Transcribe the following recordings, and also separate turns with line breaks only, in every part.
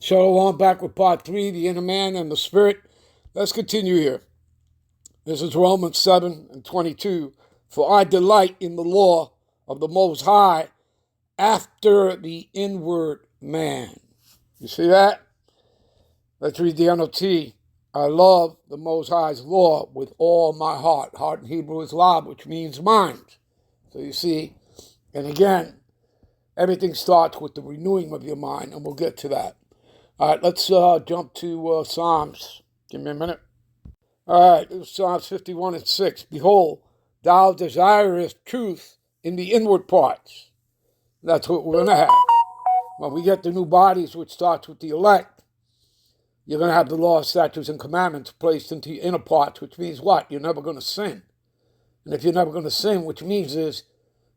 Shalom, back with part 3, the inner man and the spirit. Let's continue here. This is Romans 7:22. For I delight in the law of the Most High after the inward man. You see that? Let's read the NLT. I love the Most High's law with all my heart. Heart in Hebrew is lab, which means mind. So you see, and again, everything starts with the renewing of your mind, and we'll get to that. All right, let's jump to Psalms. Give me a minute. All right, this is Psalms 51:6. Behold, thou desirest truth in the inward parts. That's what we're going to have. When we get the new bodies, which starts with the elect, you're going to have the law, statutes, and commandments placed into your inner parts, which means what? You're never going to sin. And if you're never going to sin, which means is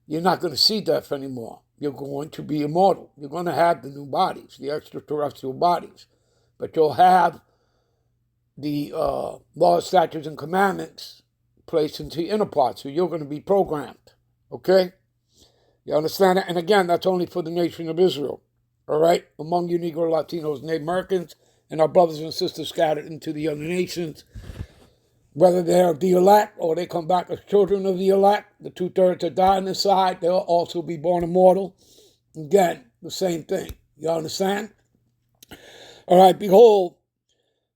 you're not going to see death anymore. You're going to be immortal. You're going to have the new bodies, the extraterrestrial bodies. But you'll have the laws, statutes, and commandments placed into your inner parts. So you're going to be programmed. Okay? You understand that? And again, that's only for the nation of Israel. All right? Among you Negro, Latinos, Native Americans, and our brothers and sisters scattered into the other nations, whether they're the elect or they come back as children of the elect, the 2/3 that die on the side, they'll also be born immortal. Again, the same thing. You understand? All right, behold,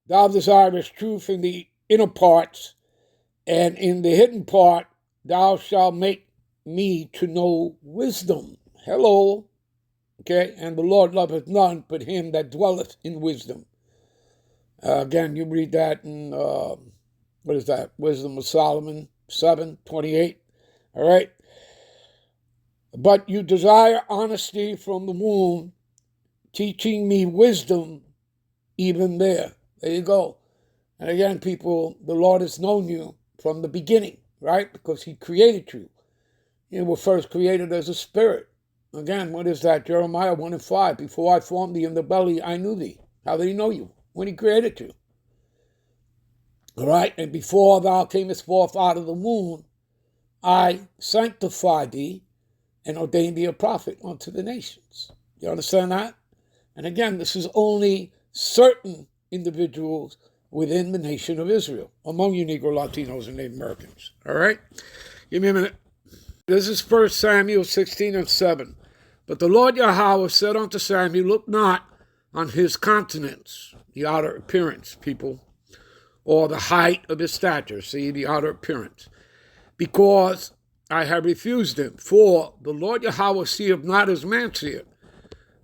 thou desirest truth in the inner parts, and in the hidden part thou shalt make me to know wisdom. Hello. Okay, and the Lord loveth none but him that dwelleth in wisdom. Again, you read that in... what is that? Wisdom of Solomon 7:28. All right. But you desire honesty from the womb, teaching me wisdom even there. There you go. And again, people, the Lord has known you from the beginning, right? Because he created you. You were first created as a spirit. Again, what is that? Jeremiah 1:5. Before I formed thee in the belly, I knew thee. How did he know you? When he created you. All right, and before thou camest forth out of the womb, I sanctified thee and ordained thee a prophet unto the nations. You understand that? And again, this is only certain individuals within the nation of Israel, among you Negro, Latinos, and Native Americans. All right? Give me a minute. This is 1 Samuel 16:7. But the Lord Yahweh said unto Samuel, look not on his countenance, the outer appearance, people, or the height of his stature, see, the outer appearance, because I have refused him. For the Lord Yahweh seeth not as man seeth,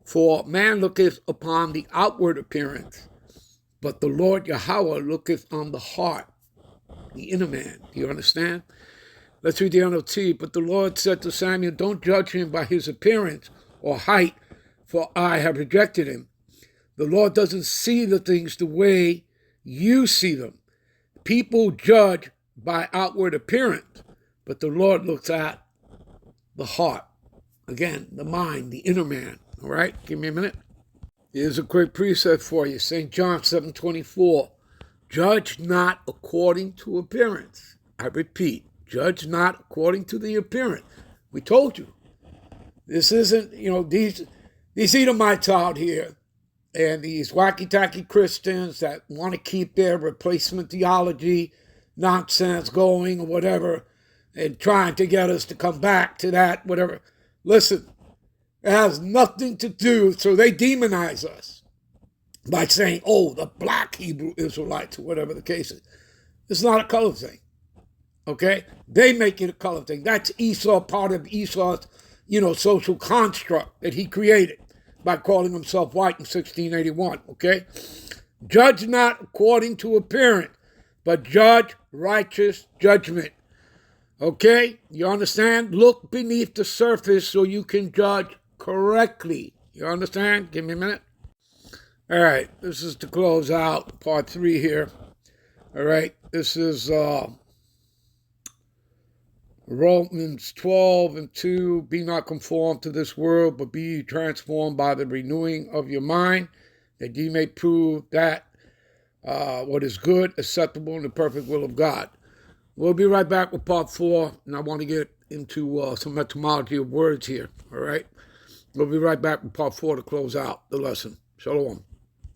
for man looketh upon the outward appearance, but the Lord Yahweh looketh on the heart, the inner man. Do you understand? Let's read the NLT. But the Lord said to Samuel, don't judge him by his appearance or height, for I have rejected him. The Lord doesn't see the things the way you see them. People judge by outward appearance, but the Lord looks at the heart. Again, the mind, the inner man. All right, give me a minute. Here's a quick precept for you. St. John 7:24. Judge not according to appearance. I repeat, judge not according to the appearance. We told you. This isn't, these Edomites out here, and these wacky-tacky Christians that want to keep their replacement theology nonsense going or whatever, and trying to get us to come back to that, whatever. Listen, it has nothing to do, so they demonize us by saying, oh, the black Hebrew Israelites, or whatever the case is. It's not a color thing, okay? They make it a color thing. That's Esau, part of Esau's, social construct that he created by calling himself white in 1681, okay? Judge not according to appearance, but judge righteous judgment, okay? You understand? Look beneath the surface so you can judge correctly. You understand? Give me a minute. All right, this is to close out part 3 here. All right, this is Romans 12:2, be not conformed to this world, but be transformed by the renewing of your mind, that ye may prove that what is good, acceptable, and the perfect will of God. We'll be right back with part 4, and I want to get into some etymology of words here, all right? We'll be right back with part 4 to close out the lesson. Shalom.